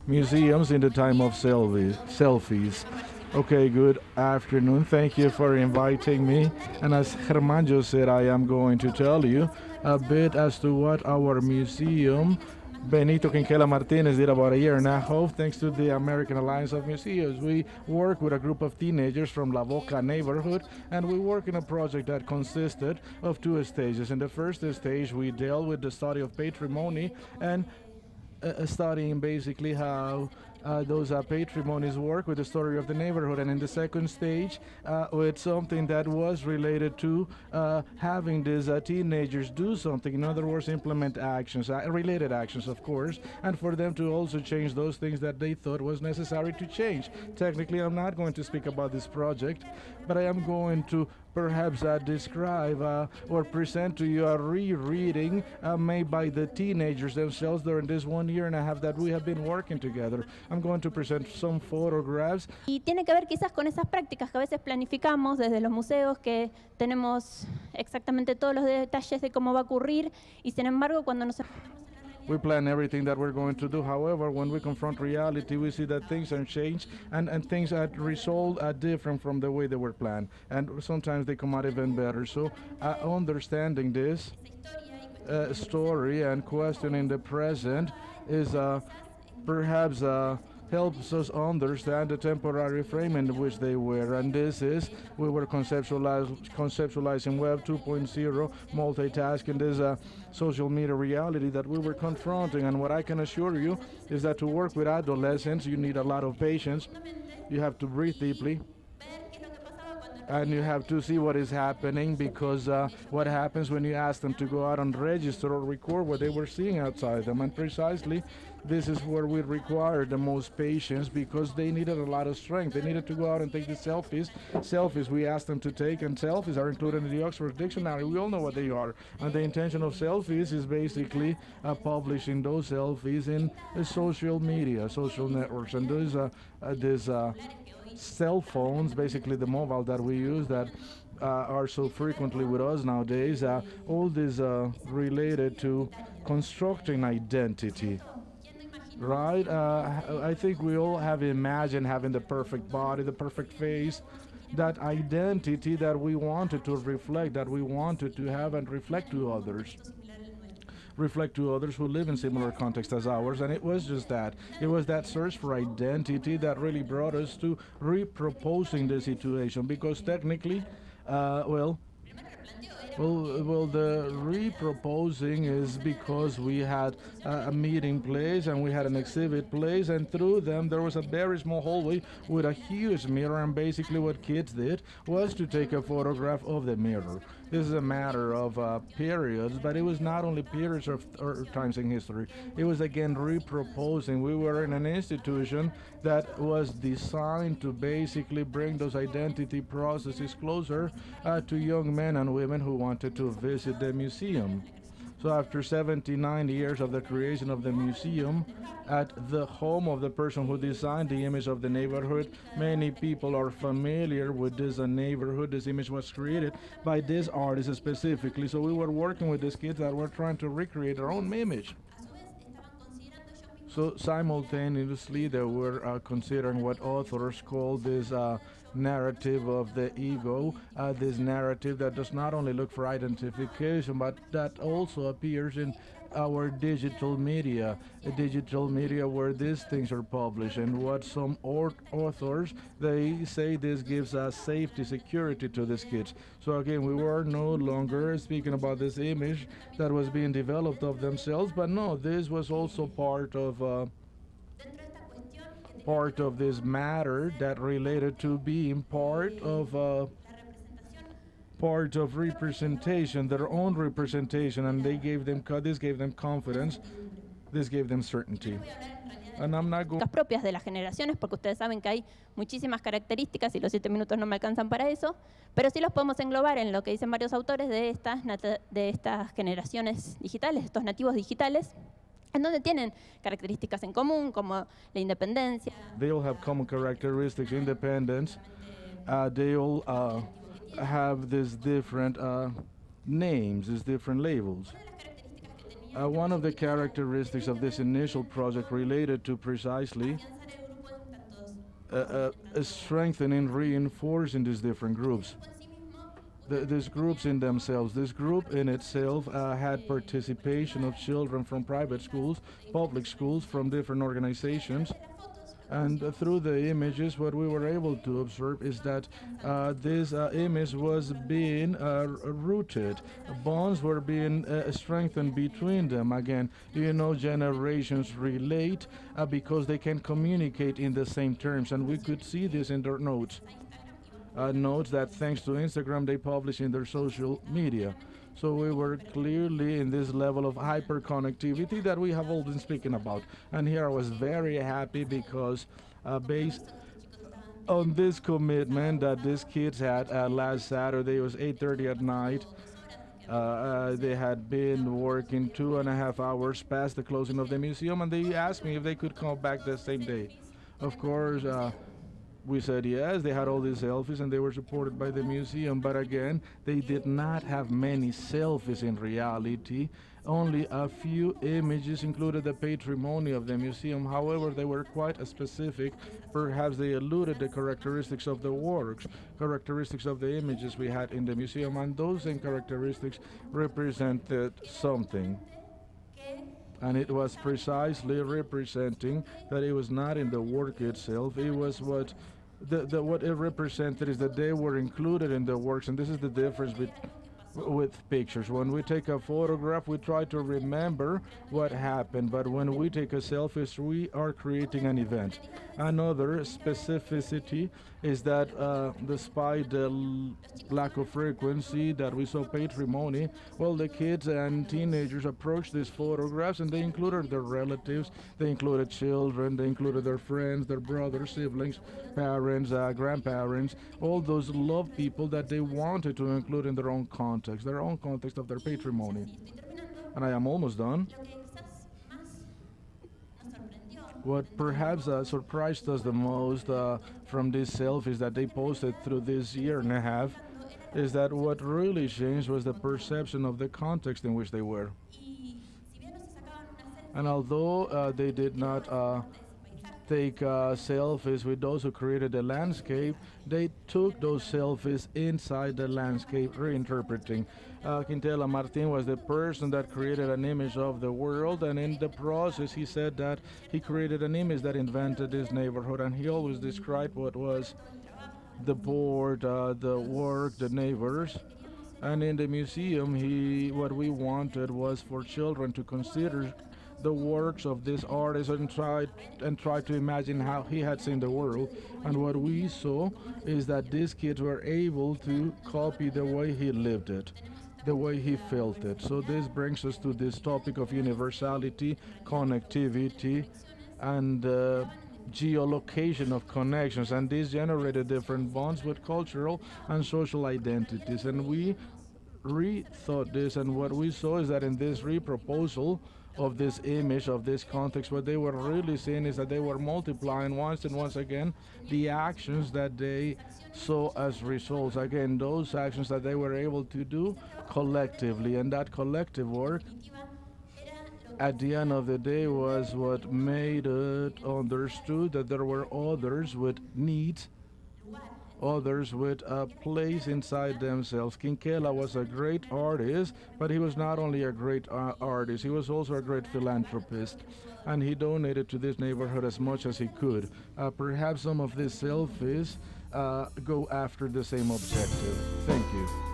Museums in the time of selfies. Okay, good afternoon. Thank you for inviting me. And as Germán said, I am going to tell you a bit as to what our museum, Benito Quinquela Martín, did about a year and a half, thanks to the American Alliance of Museums. We work with a group of teenagers from La Boca neighborhood, and we work in a project that consisted of two stages. In the first stage, we dealt with the study of patrimony and studying basically how those patrimonies work with the story of the neighborhood, and in the second stage with something that was related to having these teenagers do something, in other words implement actions, related actions of course, and for them to also change those things that they thought was necessary to change. Technically I'm not going to speak about this project, but I am going to perhaps describe or present to you a rereading made by the teenagers themselves during this 1 year and a half that we have been working together. I'm going to present some photographs. Y tiene que ver quizás con esas prácticas que a veces planificamos desde los museos, que tenemos exactamente todos los detalles de cómo va a ocurrir, y sin embargo cuando nos we plan everything that we're going to do. However, when we confront reality, we see that things have changed and things that result are different from the way they were planned. And sometimes they come out even better. So understanding this story and questioning the present is perhaps helps us understand the temporary frame in which they were. And this is, we were conceptualizing Web 2.0, multitasking, this social media reality that we were confronting. And what I can assure you is that to work with adolescents, you need a lot of patience. You have to breathe deeply. And you have to see what is happening, because what happens when you ask them to go out and register or record what they were seeing outside them. And precisely this is where we require the most patience, because they needed a lot of strength. They needed to go out and take the selfies. Selfies we asked them to take, and selfies are included in the Oxford Dictionary. We all know what they are. And the intention of selfies is basically publishing those selfies in social media, social networks. And these cell phones, basically the mobile that we use, that are so frequently with us nowadays, all this related to constructing identity. Right? I think we all have imagined having the perfect body, the perfect face, that identity that we wanted to reflect, that we wanted to have and reflect to others who live in similar contexts as ours. And it was just that. It was that search for identity that really brought us to reproposing the situation, because technically, the reproposing is because we had a meeting place and we had an exhibit place, and through them there was a very small hallway with a huge mirror, and basically what kids did was to take a photograph of the mirror. This is a matter of periods, but it was not only periods or times in history. It was again reproposing. We were in an institution that was designed to basically bring those identity processes closer to young men and women who wanted to visit the museum. So after 79 years of the creation of the museum, at the home of the person who designed the image of the neighborhood, many people are familiar with this neighborhood. This image was created by this artist specifically. So we were working with these kids that were trying to recreate their own image. So simultaneously, they were considering what authors call this narrative of the ego, this narrative that does not only look for identification, but that also appears in our digital media, where these things are published. And what some authors, they say this gives us safety, security to these kids. So again, we were no longer speaking about this image that was being developed of themselves, but no, this was also part of this matter that related to being part of representation, their own representation, and this gave them confidence, this gave them certainty. And I'm not going propias de las generaciones, porque ustedes saben que hay muchísimas características y los 7 minutos no me alcanzan para eso, pero sí los podemos englobar en lo que dicen varios autores de estas generaciones digitales, estos nativos digitales. en donde tienen características en común, como la independencia, They all have common characteristics, independence. They all have these different names, these different labels. One of the characteristics of this initial project related to precisely strengthening, reinforcing these different groups. These groups in themselves, this group in itself had participation of children from private schools, public schools, from different organizations. And through the images, what we were able to observe is that this image was being rooted. Bonds were being strengthened between them. Again, generations relate because they can communicate in the same terms. And we could see this in their notes. Notes that thanks to Instagram, they publish in their social media. So we were clearly in this level of hyperconnectivity that we have all been speaking about. And here I was very happy because based on this commitment that these kids had last Saturday, it was 8:30 at night. They had been working 2.5 hours past the closing of the museum, and they asked me if they could come back the same day. Of course, we said yes. They had all these selfies and they were supported by the museum, but again, they did not have many selfies in reality. Only a few images included the patrimony of the museum. However, they were quite specific. Perhaps they alluded the characteristics of the works, characteristics of the images we had in the museum, and those same characteristics represented something. And it was precisely representing that it was not in the work itself. It was what what it represented is that they were included in the works, and this is the difference with pictures. When we take a photograph, we try to remember what happened, but when we take a selfie, we are creating an event. Another specificity is that despite the lack of frequency that we saw patrimony, well, the kids and teenagers approached these photographs and they included their relatives, they included children, they included their friends, their brothers, siblings, parents, grandparents, all those loved people that they wanted to include in their own context of their patrimony. And I am almost done. What perhaps surprised us the most from these selfies that they posted through this year and a half is that what really changed was the perception of the context in which they were. And although they did not take selfies with those who created the landscape, they took those selfies inside the landscape, reinterpreting. Quinquela Martín was the person that created an image of the world, and in the process he said that he created an image that invented this neighborhood, and he always described what was the board, the work, the neighbors. And in the museum, what we wanted was for children to consider the works of this artist and try to imagine how he had seen the world. And what we saw is that these kids were able to copy the way he lived it, the way he felt it. So this brings us to this topic of universality, connectivity, and geolocation of connections. And this generated different bonds with cultural and social identities. And we rethought this, and what we saw is that in this reproposal of this image, of this context, what they were really seeing is that they were multiplying once and once again the actions that they saw as results. Again, those actions that they were able to do collectively, and that collective work at the end of the day was what made it understood that there were others with needs, others with a place inside themselves. Quinquela was a great artist, but he was not only a great artist, he was also a great philanthropist, and he donated to this neighborhood as much as he could. Perhaps some of these selfies go after the same objective. Thank you.